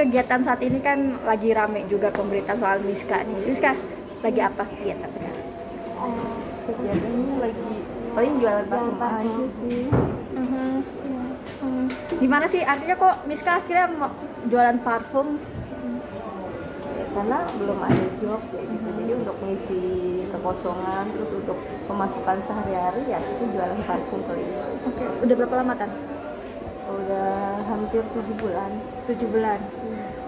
kegiatan saat ini kan lagi rame juga pemberitaan soal Miska nih. Miska lagi apa kegiatan sekarang? Kegiatannya lagi paling jualan parfum aja sih. Gimana sih artinya kok Miska akhirnya mau jualan parfum? Ya, karena belum ada job ya gitu. Jadi untuk mengisi kekosongan, terus untuk pemasukan sehari-hari ya itu jualan parfum kali ini. Oke, udah berapa lama Tan? Udah hampir 7 bulan. 7 bulan.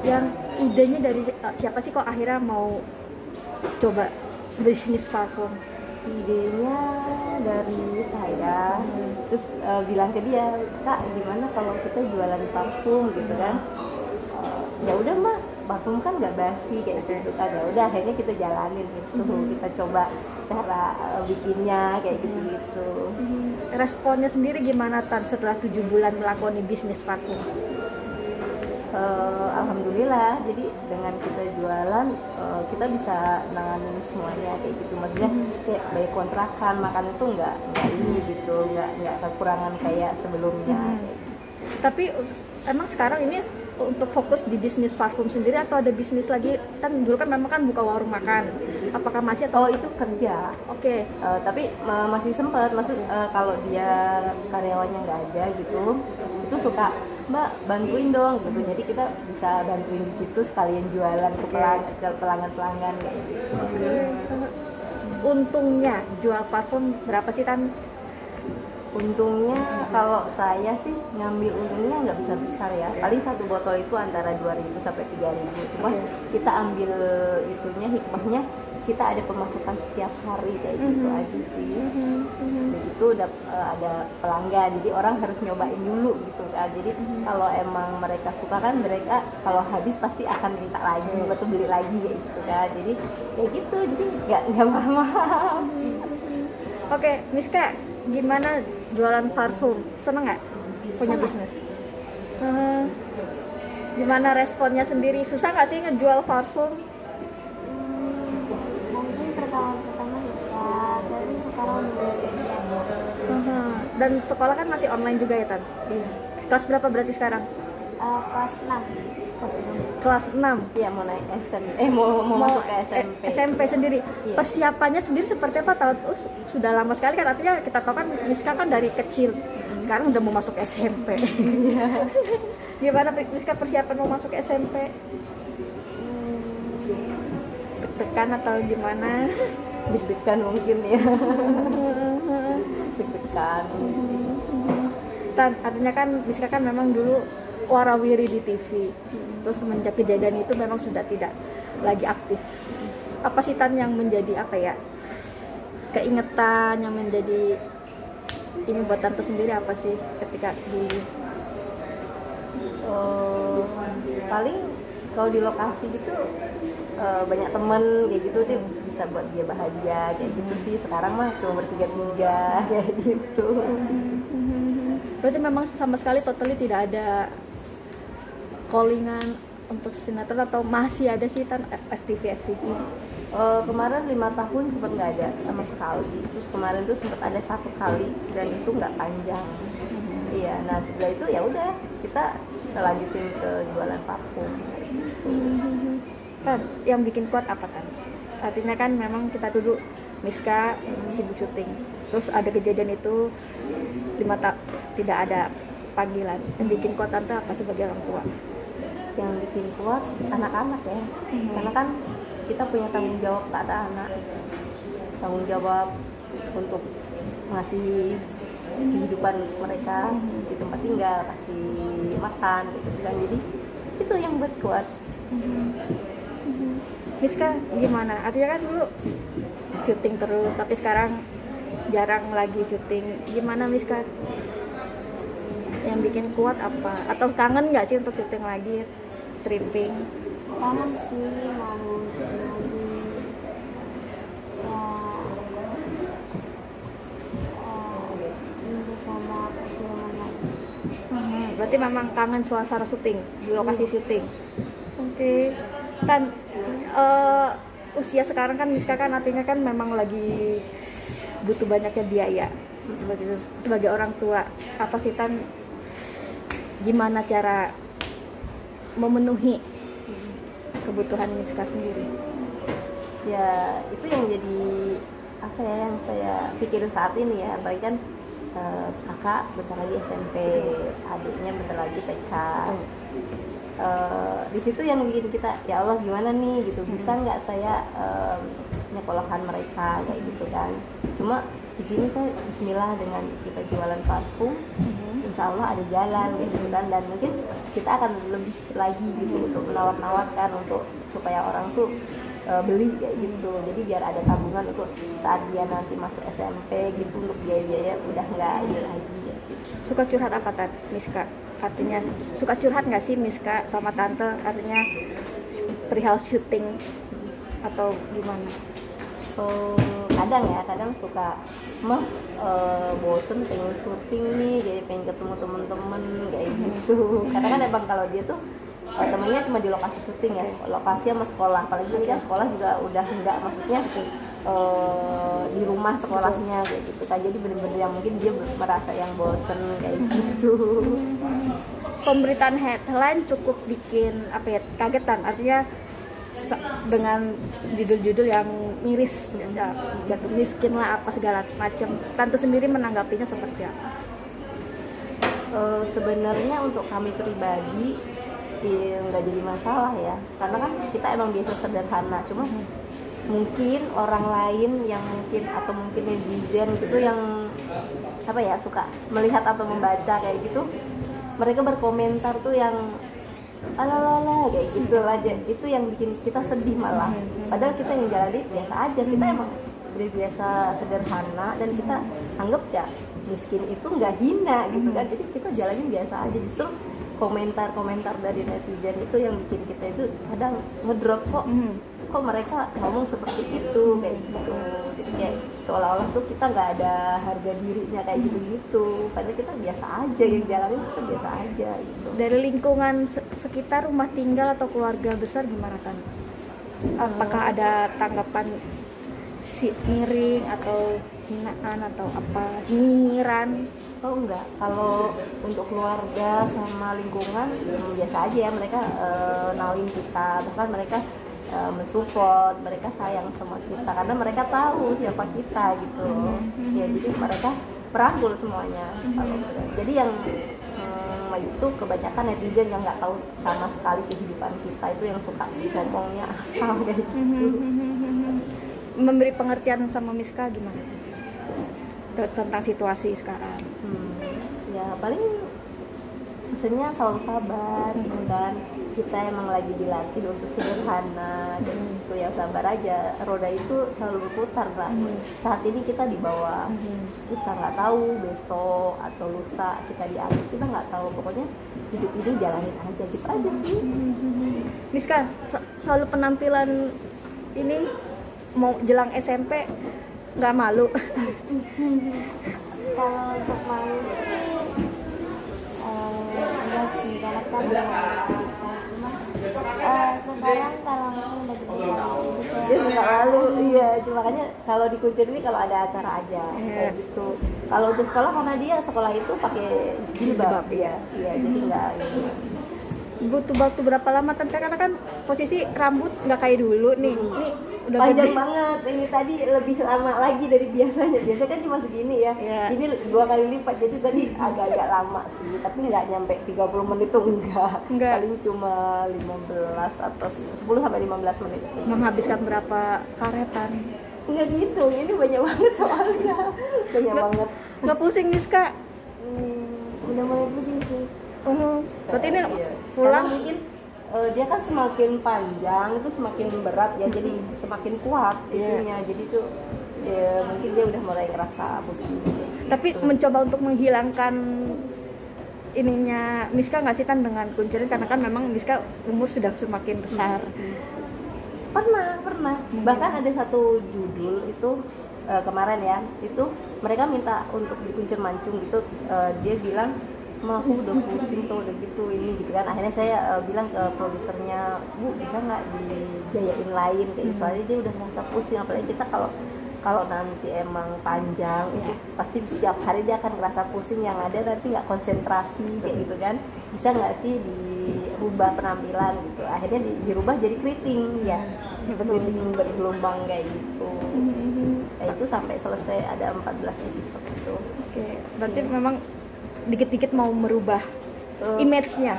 Yang idenya dari siapa sih kok akhirnya mau coba bisnis parfum? Idenya dari saya, terus bilang ke dia, Kak gimana kalau kita jualan parfum gitu kan? Ya udah mah, parfum kan nggak basi kayak gitu kan. Ya udah akhirnya kita jalanin gitu, kita coba cara bikinnya kayak gitu. Responnya sendiri gimana Tan setelah 7 bulan melakoni bisnis parfum? Alhamdulillah, jadi dengan kita jualan kita bisa nanganin semuanya kayak gitu. Maksudnya kayak baik kontrakan, makan itu nggak ini gitu, nggak kekurangan kayak sebelumnya. Tapi emang sekarang ini untuk fokus di bisnis parfum sendiri atau ada bisnis lagi? Kan dulu kan memang kan buka warung makan. Apakah masih atau? Oh itu kerja. Oke. Tapi masih sempat, kalau dia karyawannya nggak ada gitu, itu suka Mbak bantuin dong gitu. Jadi kita bisa bantuin di situ sekalian jualan ke pelanggan kayak gitu. Untungnya jual parfum berapa sih Tan? Untungnya kalau saya sih ngambil untungnya nggak besar ya, paling satu botol itu antara 2.000 sampai 3.000. Cuma kita ambil itunya, hikmahnya kita ada pemasukan setiap hari kayak gitu aja sih. Itu udah ada pelanggan, jadi orang harus nyobain dulu gitu kan. Jadi kalau emang mereka suka kan, mereka kalau habis pasti akan minta lagi atau beli lagi kayak gitu kan. Jadi kayak gitu, jadi nggak mahal. Oke, Miska, gimana jualan parfum? Seneng nggak punya bisnis? Gimana responnya sendiri? Susah nggak sih ngejual parfum? Mungkin pertama susah, tapi sekarang udah biasa. Dan sekolah kan masih online juga ya Tan? Iya. Kelas berapa berarti sekarang? Kelas 6. Kelas 6. Iya, mau naik mau masuk ke SMP. SMP sendiri. Iya. Persiapannya sendiri seperti apa? Tahu sudah lama sekali kan, artinya kita tahu kan Miska kan dari kecil. Sekarang udah mau masuk SMP. Gimana Miska persiapan mau masuk SMP? Deg-degan atau gimana? Deg-degan mungkin ya. Deg-degan. Tan, artinya kan Miska kan memang dulu warawiri di TV. Terus semenjak kejadian itu memang sudah tidak lagi aktif. Apa sih Tan yang menjadi apa ya? Keingetan yang menjadi ini buat Tante sendiri apa sih ketika dulu? Paling kalau di lokasi gitu banyak temen kayak gitu dia bisa buat dia bahagia kayak gitu sih. Sekarang mah cuma bertiga-tiga kayak gitu. Berarti memang sama sekali totally tidak ada callingan untuk sinetron atau masih ada sih Tan FTV? Kemarin 5 tahun sempat nggak ada sama sekali. Terus kemarin tuh sempat ada 1 kali dan itu nggak panjang. Iya, nah setelah itu ya udah kita lanjutin ke jualan parfum. Tan, yang bikin kuat apa Tan? Artinya kan memang kita dulu Miska sibuk syuting, terus ada kejadian itu 5 tahun tidak ada panggilan. Yang bikin kuat Tante apa sebagai orang tua? Yang bikin kuat anak-anak ya, karena kan kita punya tanggung jawab ke anak-anak, tanggung jawab untuk ngasih kehidupan mereka, kasih tempat tinggal, kasih makan gitu kan. Jadi itu yang buat kuat. Miska gimana? Artinya kan dulu syuting terus, tapi sekarang jarang lagi syuting. Gimana Miska? Yang bikin kuat apa? Atau kangen nggak sih untuk syuting lagi, stripping? Kangen sih, mau lagi sama perfilman lagi. Berarti memang kangen suasana syuting di lokasi syuting. Oke. Kan usia sekarang kan Miska kan artinya kan memang lagi butuh banyaknya biaya seperti itu. Sebagai orang tua, apa sih Tan, gimana cara memenuhi kebutuhan Miska sendiri? Ya itu yang jadi apa ya yang saya pikirin saat ini ya, apalagi kan kakak bentar lagi SMP, adiknya bentar lagi TK. Di situ yang bikin kita ya Allah gimana nih gitu, bisa nggak saya nyekolahkan mereka kayak gitu kan. Cuma di sini saya Bismillah dengan kita jualan parfum, Insya Allah ada jalan gitu kan, dan mungkin kita akan lebih lagi gitu untuk menawar-nawarkan untuk supaya orang tuh beli kayak gitu. Jadi biar ada tabungan untuk saat dia nanti masuk SMP gitu, untuk biaya-biaya udah nggak ini lagi ya, gitu. Suka curhat apa Miska? Artinya suka curhat nggak sih Miska sama tante, artinya perihal syuting atau gimana? Kadang suka bosen pengen syuting nih, jadi pengen ketemu temen-temen kayak gitu. Karena kan emang kalau dia tuh temennya cuma di lokasi syuting ya, lokasi sama sekolah. Apalagi ini kan sekolah juga udah enggak, maksudnya di rumah sekolahnya kayak gitu kan. Jadi bener-bener yang mungkin dia merasa yang bosen kayak gitu. Pemberitaan headline cukup bikin apa ya, kagetan, artinya dengan judul-judul yang miris, jatuh miskin lah apa segala macam. Tante sendiri menanggapinya seperti apa? Sebenarnya untuk kami pribadi nggak jadi masalah ya, karena kan kita emang biasa sederhana. Cuma mungkin orang lain yang mungkin netizen gitu yang apa ya suka melihat atau membaca kayak gitu, mereka berkomentar tuh yang ala kayak gitu aja. Itu yang bikin kita sedih malah. Padahal kita yang jalani biasa aja, kita emang biasa sederhana dan kita anggap ya miskin itu nggak hina gitu kan. Jadi kita jalanin biasa aja. Justru komentar-komentar dari netizen itu yang bikin kita itu kadang ngedrop, kok mereka ngomong seperti itu kayak gitu. Jadi kayak seolah-olah tuh kita nggak ada harga dirinya kayak gitu. Padahal kita biasa aja, yang jalanin kita biasa aja gitu. Dari lingkungan sekitar rumah tinggal atau keluarga besar gimana kan? Apakah ada tanggapan miring atau hinaan atau apa, nyinyiran? Oh enggak, kalau untuk keluarga sama lingkungan biasa aja ya, mereka nawarin kita, bahkan mereka mensupport, mereka sayang sama kita karena mereka tahu siapa kita gitu. Ya jadi mereka merangkul semuanya. Jadi yang itu kebanyakan netizen yang nggak tahu sama sekali kehidupan kita, itu yang suka ngomongnya asal kayak gitu. Memberi pengertian sama Miska gimana tentang situasi sekarang? Ya paling maksudnya selalu sabar, dan kita emang lagi dilatih untuk sederhana dan itu yang sabar aja. Roda itu selalu berputar lah. Saat ini kita di bawah, kita nggak tahu besok atau lusa kita di atas, kita nggak tahu. Pokoknya hidup ini jalanin aja gitu aja sih. Miska, selalu penampilan ini mau jelang SMP nggak malu? Kalau untuk malu sih enggak sih, karena kan belum ada kita. Cuma sekarang kalau mungkin udah gede Dia nggak malu, iya. Makanya kalau di Kuncir ini kalau ada acara aja kayak gitu. Kalau untuk sekolah, karena dia sekolah itu pakai jilbab ya, iya. Jadi nggak ini. Butuh waktu berapa lama kan? Karena kan posisi rambut nggak kayak dulu nih. Ini udah panjang gede banget. Ini tadi lebih lama lagi dari biasanya. Biasanya kan cuma segini ya. Ini 2 kali lipat, jadi tadi agak-agak lama sih. Tapi nggak nyampe 30 menit tuh enggak. Paling cuma 15 atau 10 sampai 15 menit. Menghabiskan berapa karetan? Enggak gitu. Ini banyak banget soalnya. Banyak banget. Nggak pusing Miska? udah mulai pusing sih. Berarti ini Iya. pulang karena mungkin dia kan semakin panjang itu semakin berat ya, jadi semakin kuat itunya. Jadi tuh ya, mungkin dia udah mulai ngerasa pusing. tapi mencoba untuk menghilangkan ininya Miska nggak sih kan dengan Kuncirin, karena kan memang Miska umur sudah semakin besar. Pernah. Bahkan ada satu judul itu kemarin ya, itu mereka minta untuk dikuncir mancung gitu. Dia bilang mah aku udah pusing tuh udah gitu ini gitu kan. Akhirnya saya bilang ke produsernya, Bu bisa nggak dijayain lain kayak gitu. Soalnya dia udah merasa pusing, apalagi kita kalau nanti emang panjang itu pasti setiap hari dia akan ngerasa pusing, yang ada nanti nggak konsentrasi kayak gitu kan. Bisa nggak sih ubah penampilan gitu, akhirnya dirubah jadi keriting ya, keriting bergelombang kayak gitu. Nah, itu sampai selesai ada 14 episode itu. Oke, berarti memang dikit-dikit mau merubah image-nya.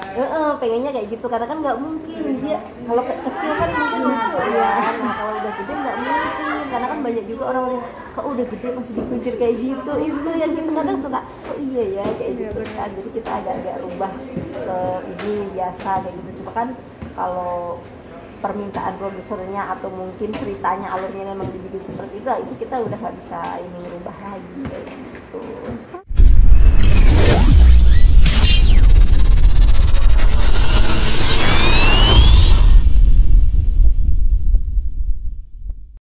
Pengennya kayak gitu karena kan nggak mungkin dia kalau kecil kan mungkin lucu ya. Nah kalau udah gede nggak mungkin karena kan banyak juga orang yang kok udah gede masih dikuncir kayak gitu, itu yang kita kadang suka oh iya ya kayak gitu kan. Jadi kita agak-agak rubah ke ini biasa kayak gitu. Cuma kan kalau permintaan produsernya atau mungkin ceritanya alurnya memang dibikin seperti itu kita udah nggak bisa ini rubah lagi kayak gitu.